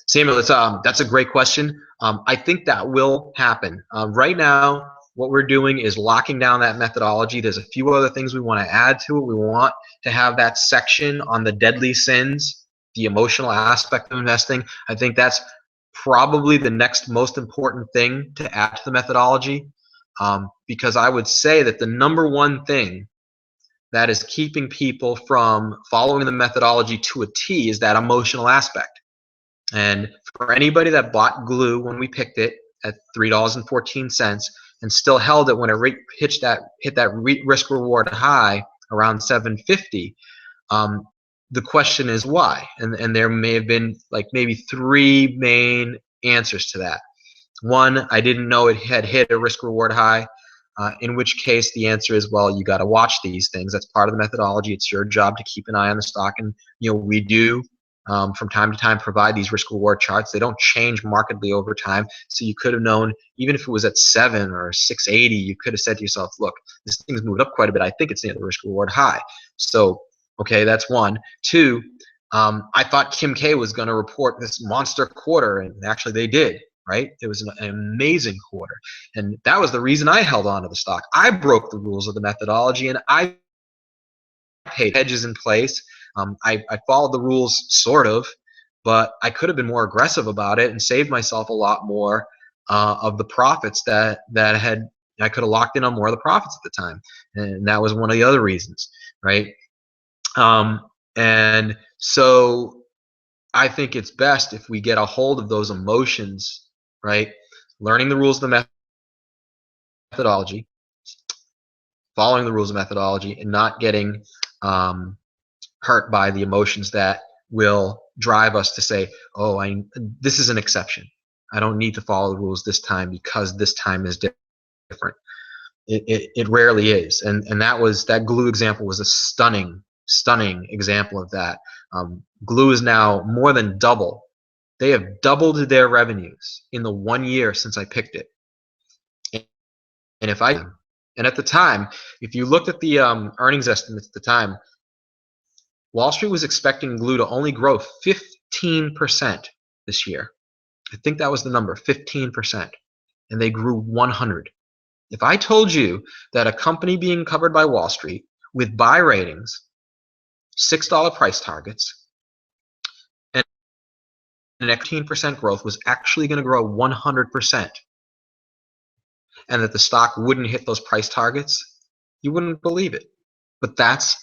Samuel, that's a great question. I think that will happen. Right now, what we're doing is locking down that methodology. There's a few other things we want to add to it. We want to have that section on the deadly sins, the emotional aspect of investing. I think that's probably the next most important thing to add to the methodology, because I would say that the number one thing that is keeping people from following the methodology to a T is that emotional aspect. And for anybody that bought glue when we picked it at $3.14 and still held it when it hit that risk reward high around $7.50, the question is why? And there may have been like maybe three main answers to that. One, I didn't know it had hit a risk reward high, in which case the answer is, well, you got to watch these things. That's part of the methodology. It's your job to keep an eye on the stock, and we do from time to time provide these risk reward charts. They don't change markedly over time, so you could have known even if it was at 7 or 680, you could have said to yourself, look, this thing's moved up quite a bit. I think it's near the risk reward high. So okay, that's one. Two, I thought Kim K was going to report this monster quarter, and actually they did. Right? It was an amazing quarter, and that was the reason I held on to the stock. I broke the rules of the methodology, and I paid hedges in place. I followed the rules sort of, but I could have been more aggressive about it and saved myself a lot more of the profits that I could have locked in on more of the profits at the time, and that was one of the other reasons, right? And so I think it's best if we get a hold of those emotions, right? Learning the rules of the methodology, following the rules of methodology, and not getting hurt by the emotions that will drive us to say, oh, this is an exception. I don't need to follow the rules this time because this time is different. It rarely is. And that glue example was a stunning example of that. Glue is now more than double. They have doubled their revenues in the 1 year since I picked it. And at the time, if you looked at the earnings estimates at the time, Wall Street was expecting glue to only grow 15% this year. I think that was the number, 15%. And they grew 100. If I told you that a company being covered by Wall Street with buy ratings, $6 price targets, and an 15% growth was actually going to grow 100%, and that the stock wouldn't hit those price targets, you wouldn't believe it. But that's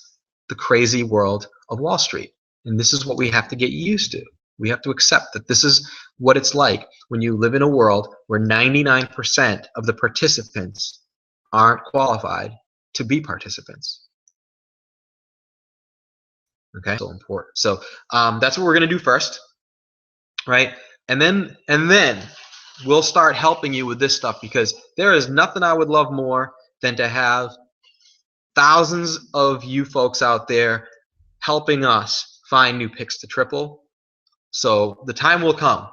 the crazy world of Wall Street. And this is what we have to get used to. We have to accept that this is what it's like when you live in a world where 99% of the participants aren't qualified to be participants. Okay, so important. So that's what we're going to do first, right? And then we'll start helping you with this stuff, because there is nothing I would love more than to have thousands of you folks out there helping us find new picks to triple. So the time will come.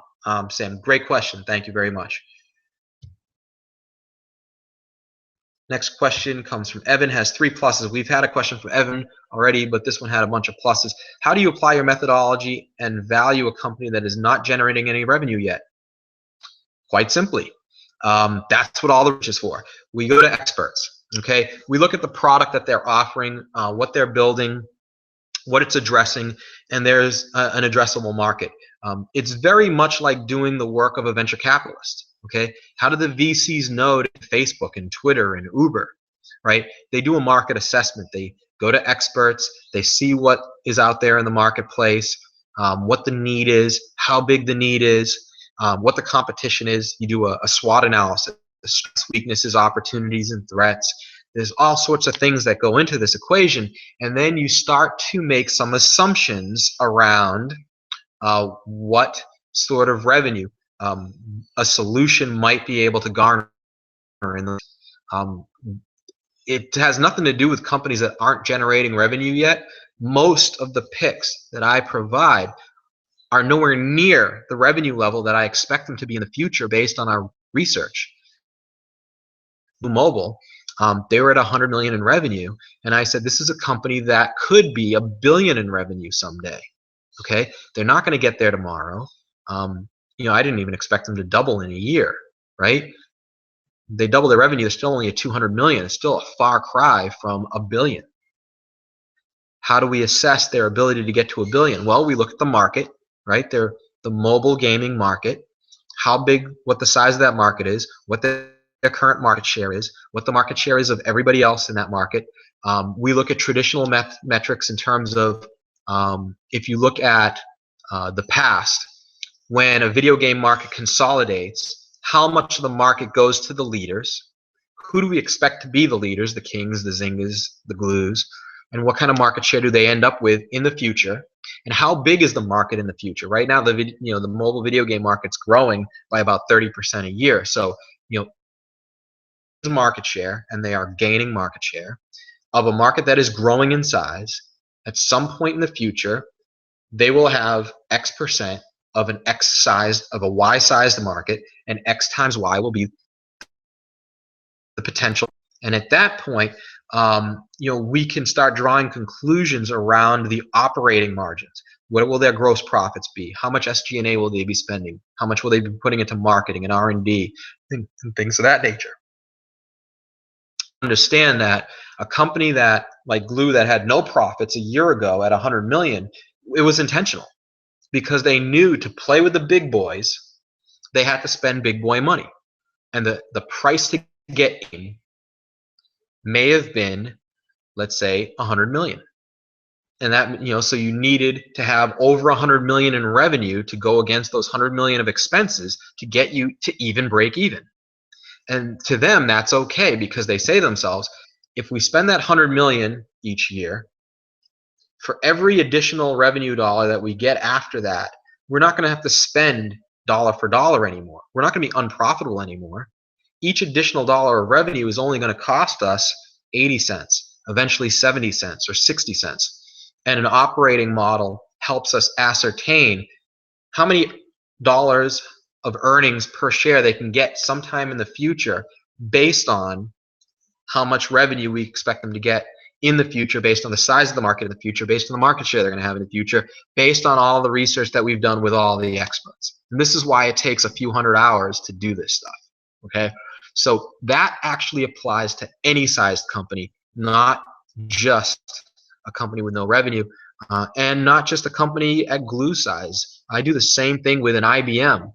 Sam, great question. Thank you very much. Next question comes from Evan, has 3 pluses. We've had a question from Evan already, but this one had a bunch of pluses. How do you apply your methodology and value a company that is not generating any revenue yet? Quite simply, that's what all the research is for. We go to experts. Okay, we look at the product that they're offering, what they're building, what it's addressing, and there's an addressable market. It's very much like doing the work of a venture capitalist. Okay, how do the VCs know Facebook and Twitter and Uber, right? They do a market assessment. They go to experts. They see what is out there in the marketplace, what the need is, how big the need is, what the competition is. You do a SWOT analysis, the strengths, weaknesses, opportunities, and threats. There's all sorts of things that go into this equation, and then you start to make some assumptions around what sort of revenue a solution might be able to garner. It has nothing to do with companies that aren't generating revenue yet. most of the picks that I provide are nowhere near the revenue level that I expect them to be in the future based on our research. Mobile, they were at 100 million in revenue, and I said this is a company that could be $1 billion in revenue someday. Okay, they're not going to get there tomorrow. You know, I didn't even expect them to double in a year, right? They double their revenue, they're still only at 200 million. It's still a far cry from $1 billion. How do we assess their ability to get to $1 billion? Well, we look at the market, right? They're the mobile gaming market, how big, what the size of that market is, what their current market share is, what the market share is of everybody else in that market. We look at traditional metrics in terms of if you look at the past, when a video game market consolidates, how much of the market goes to the leaders, who do we expect to be the leaders, the Kings, the Zyngas, the Glues, and what kind of market share do they end up with in the future, and how big is the market in the future? Right now, the mobile video game market's growing by about 30% a year. So, the market share, and they are gaining market share of a market that is growing in size. At some point in the future, they will have X percent of an X sized, of a Y sized market, and X times Y will be the potential. And at that point, we can start drawing conclusions around the operating margins. What will their gross profits be? How much SG&A will they be spending? How much will they be putting into marketing and R&D and things of that nature? Understand that a company that like Glue that had no profits a year ago at 100 million, it was intentional because they knew to play with the big boys, they had to spend big boy money, and the price to get in may have been, let's say, 100 million. And that, so you needed to have over 100 million in revenue to go against those 100 million of expenses to get you to even break even. And to them, that's okay, because they say to themselves, if we spend that 100 million each year, for every additional revenue dollar that we get after that, we're not going to have to spend dollar for dollar anymore. We're not going to be unprofitable anymore. Each additional dollar of revenue is only going to cost us 80 cents, eventually 70 cents or 60 cents. And an operating model helps us ascertain how many dollars of earnings per share they can get sometime in the future based on how much revenue we expect them to get in the future, based on the size of the market in the future, based on the market share they're going to have in the future, based on all the research that we've done with all the experts. And this is why it takes a few hundred hours to do this stuff. Okay, so that actually applies to any sized company, not just a company with no revenue, and not just a company at Glue size. I do the same thing with an IBM.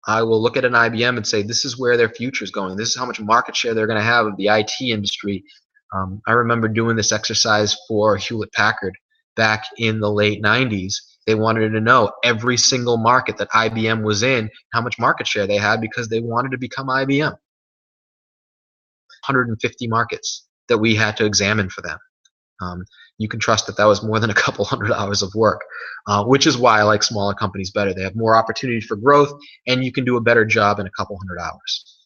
I will look at an IBM and say, this is where their future is going. This is how much market share they're going to have of the IT industry. I remember doing this exercise for Hewlett-Packard back in the late 90s. They wanted to know every single market that IBM was in, how much market share they had, because they wanted to become IBM. 150 markets that we had to examine for them. You can trust that that was more than a couple hundred hours of work, which is why I like smaller companies better. They have more opportunities for growth, and you can do a better job in a couple hundred hours.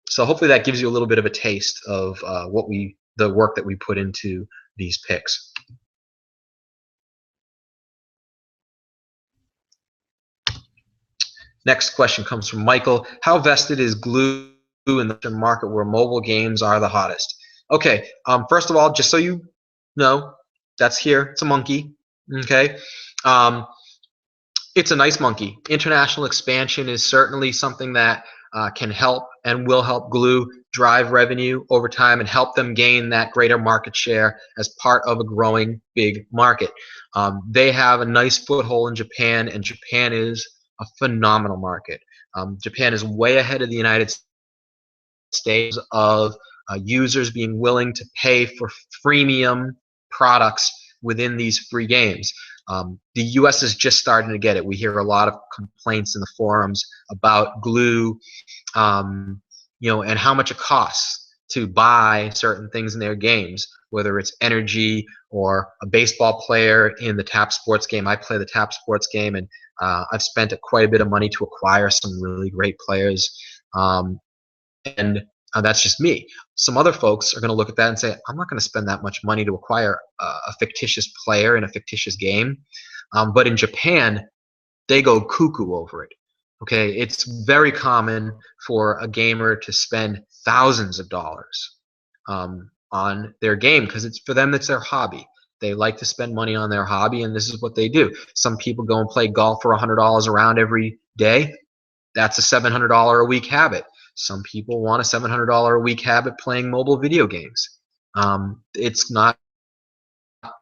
So hopefully that gives you a little bit of a taste of the work that we put into these picks. Next question comes from Michael. How vested is Glue in the market where mobile games are the hottest? Okay, first of all, just so you know, that's here. It's a monkey. Okay, it's a nice monkey. International expansion is certainly something that can help and will help Glue drive revenue over time and help them gain that greater market share as part of a growing big market. They have a nice foothold in Japan, and Japan is a phenomenal market. Japan is way ahead of the United States of users being willing to pay for freemium products within these free games. The US is just starting to get it. We hear a lot of complaints in the forums about Glue, and how much it costs to buy certain things in their games, whether it's energy or a baseball player in the Tap Sports game. I play the Tap Sports game, and I've spent quite a bit of money to acquire some really great players. And That's just me. Some other folks are going to look at that and say, I'm not going to spend that much money to acquire a fictitious player in a fictitious game. But in Japan, they go cuckoo over it. Okay, it's very common for a gamer to spend thousands of dollars on their game because it's for them, it's their hobby. They like to spend money on their hobby, and this is what they do. Some people go and play golf for $100 a round every day. That's a $700 a week habit. Some people want a $700 a week habit playing mobile video games. It's not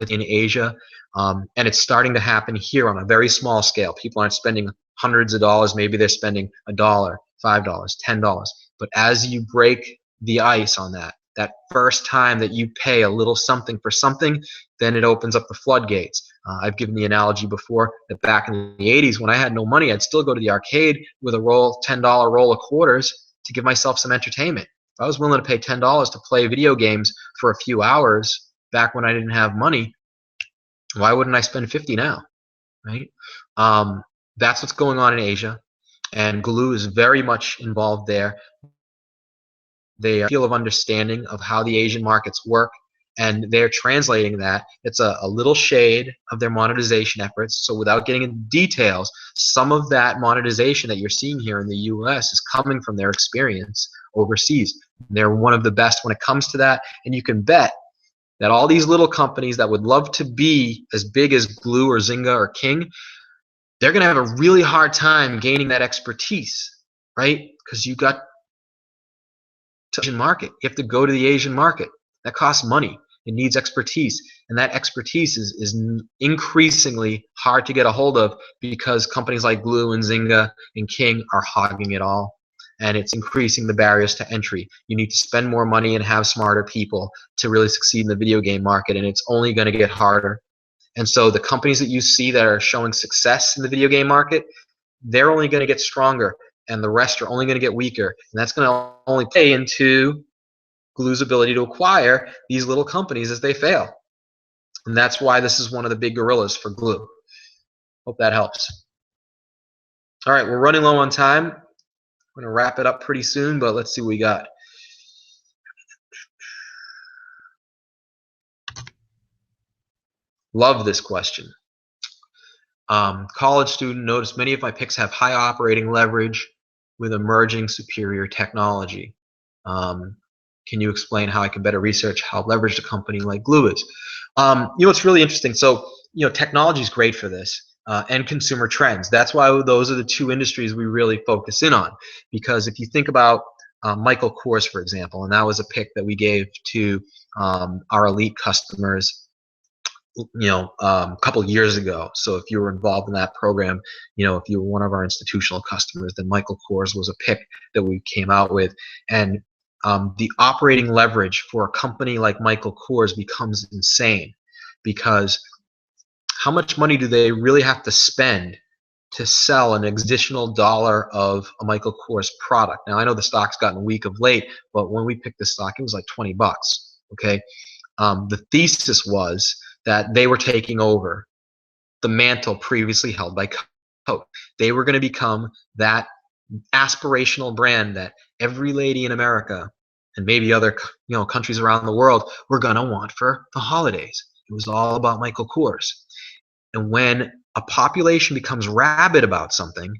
in Asia, and it's starting to happen here on a very small scale. People aren't spending hundreds of dollars. Maybe they're spending $1, $5, $10. But as you break the ice on that first time that you pay a little something for something, then it opens up the floodgates. I've given the analogy before that back in the 80s when I had no money, I'd still go to the arcade with a $10 roll of quarters to give myself some entertainment. If I was willing to pay $10 to play video games for a few hours back when I didn't have money, why wouldn't I spend 50 now, right? That's what's going on in Asia, and Glue is very much involved there. They have a feel of understanding of how the Asian markets work, and they're translating that. It's a little shade of their monetization efforts. So without getting into details, some of that monetization that you're seeing here in the US is coming from their experience overseas. They're one of the best when it comes to that, and you can bet that all these little companies that would love to be as big as Glue or Zynga or King, they're going to have a really hard time gaining that expertise, right? Because you got to the Asian market. You have to go to the Asian market. That costs money. It needs expertise. And that expertise is increasingly hard to get a hold of because companies like Glue and Zynga and King are hogging it all. And it's increasing the barriers to entry. You need to spend more money and have smarter people to really succeed in the video game market, and it's only going to get harder. And so the companies that you see that are showing success in the video game market, they're only going to get stronger, and the rest are only going to get weaker. And that's going to only play into Glue's ability to acquire these little companies as they fail. And that's why this is one of the big gorillas for Glue. Hope that helps. All right, we're running low on time. I'm going to wrap it up pretty soon, but let's see what we got. Love this question. College student, noticed many of my picks have high operating leverage with emerging superior technology. Can you explain how I can better research how leveraged a company like Glue is? It's really interesting. So, technology is great for this. And consumer trends. That's why those are the two industries we really focus in on. Because if you think about Michael Kors, for example, and that was a pick that we gave to our elite customers, a couple of years ago. So if you were involved in that program, if you were one of our institutional customers, then Michael Kors was a pick that we came out with. And the operating leverage for a company like Michael Kors becomes insane because how much money do they really have to spend to sell an additional dollar of a Michael Kors product? Now, I know the stock's gotten weak of late, but when we picked the stock, it was like 20 bucks, okay? The thesis was that they were taking over the mantle previously held by Coke. They were going to become that aspirational brand that every lady in America and maybe other countries around the world were going to want for the holidays. It was all about Michael Kors. And when a population becomes rabid about something,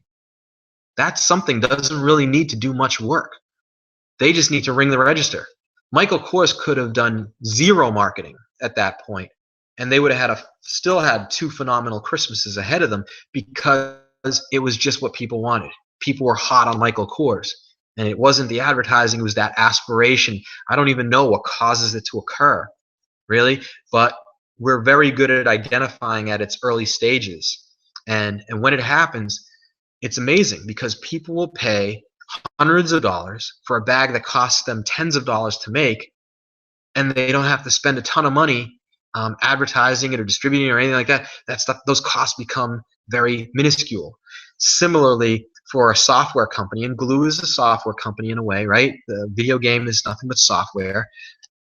that something doesn't really need to do much work. They just need to ring the register. Michael Kors could have done zero marketing at that point, and they would have still had 2 phenomenal Christmases ahead of them because it was just what people wanted. People were hot on Michael Kors, and it wasn't the advertising, it was that aspiration. I don't even know what causes it to occur, really, but we're very good at identifying at its early stages. And when it happens, it's amazing because people will pay hundreds of dollars for a bag that costs them tens of dollars to make, and they don't have to spend a ton of money advertising it or distributing it or anything like that. That stuff, those costs become very minuscule. Similarly, for a software company, and Glue is a software company in a way, right? The video game is nothing but software.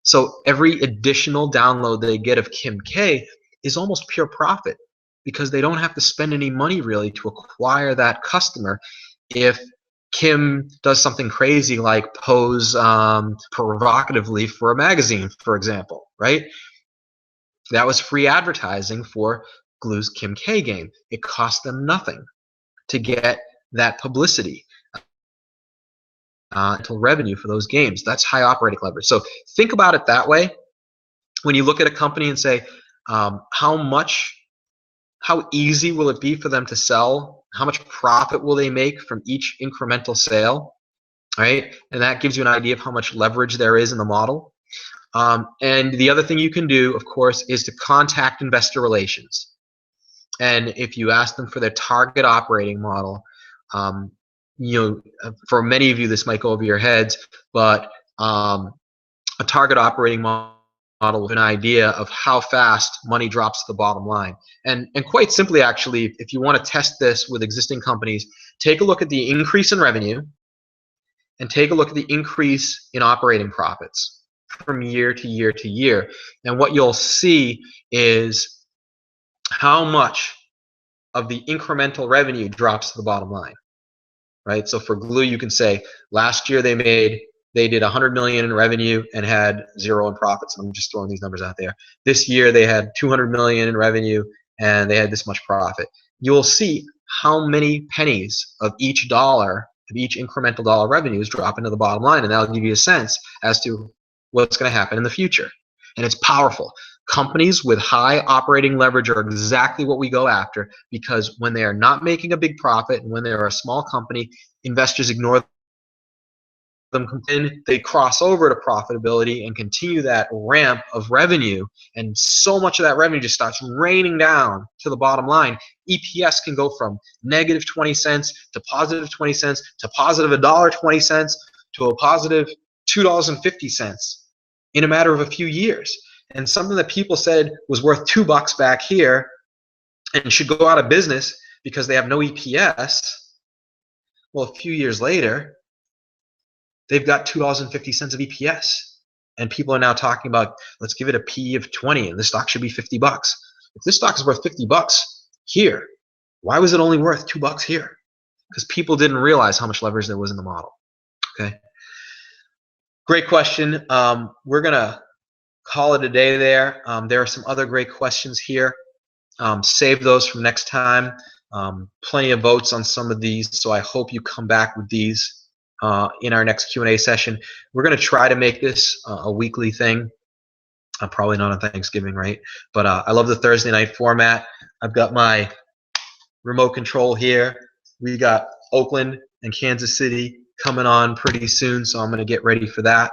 So every additional download they get of Kim K is almost pure profit because they don't have to spend any money really to acquire that customer if Kim does something crazy like pose provocatively for a magazine, for example, right? That was free advertising for Glue's Kim K game. It cost them nothing to get that publicity. Revenue for those games. That's high operating leverage. So think about it that way. When you look at a company and say, how easy will it be for them to sell? How much profit will they make from each incremental sale? Right? And that gives you an idea of how much leverage there is in the model. And the other thing you can do, of course, is to contact investor relations. And if you ask them for their target operating model, for many of you, this might go over your heads, but a target operating model with an idea of how fast money drops to the bottom line. And quite simply, actually, if you want to test this with existing companies, take a look at the increase in revenue and take a look at the increase in operating profits from year to year to year. And what you'll see is how much of the incremental revenue drops to the bottom line. Right? So for Glue, you can say last year they did 100 million in revenue and had 0 in profits. I'm just throwing these numbers out there. This year they had 200 million in revenue and they had this much profit. You'll see how many pennies of each dollar, of each incremental dollar revenue is dropping to the bottom line, and that'll give you a sense as to what's going to happen in the future. And it's powerful. Companies with high operating leverage are exactly what we go after, because when they are not making a big profit and when they are a small company, investors ignore them. Then they cross over to profitability and continue that ramp of revenue, and so much of that revenue just starts raining down to the bottom line. EPS can go from negative 20 cents to positive 20 cents to positive $1.20 to a positive $2.50 in a matter of a few years. And something that people said was worth $2 back here and should go out of business because they have no EPS, well, a few years later, they've got $2.50 of EPS. And people are now talking about, let's give it a P of 20 and the stock should be $50. If this stock is worth $50 here, why was it only worth $2 here? Because people didn't realize how much leverage there was in the model. Okay. Great question. We're going to call it a day there. There are some other great questions here. Save those for next time. Plenty of votes on some of these, so I hope you come back with these in our next Q&A session. We're going to try to make this a weekly thing. Probably not on Thanksgiving, right? But I love the Thursday night format. I've got my remote control here. We got Oakland and Kansas City coming on pretty soon, so I'm going to get ready for that.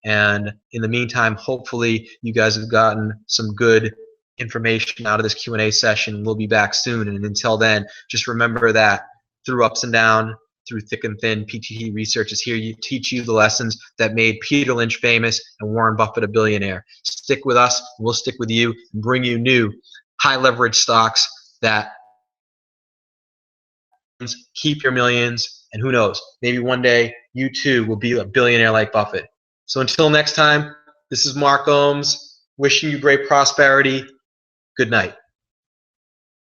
And in the meantime, hopefully you guys have gotten some good information out of this Q&A session. We'll be back soon, and until then, just remember that through ups and downs, through thick and thin, PTT Research is here to teach you the lessons that made Peter Lynch famous and Warren Buffett a billionaire. Stick with us, and we'll stick with you and bring you new high leverage stocks that keep your millions, and who knows, maybe one day you too will be a billionaire like Buffett. So until next time, this is Mark Gomes, wishing you great prosperity. Good night.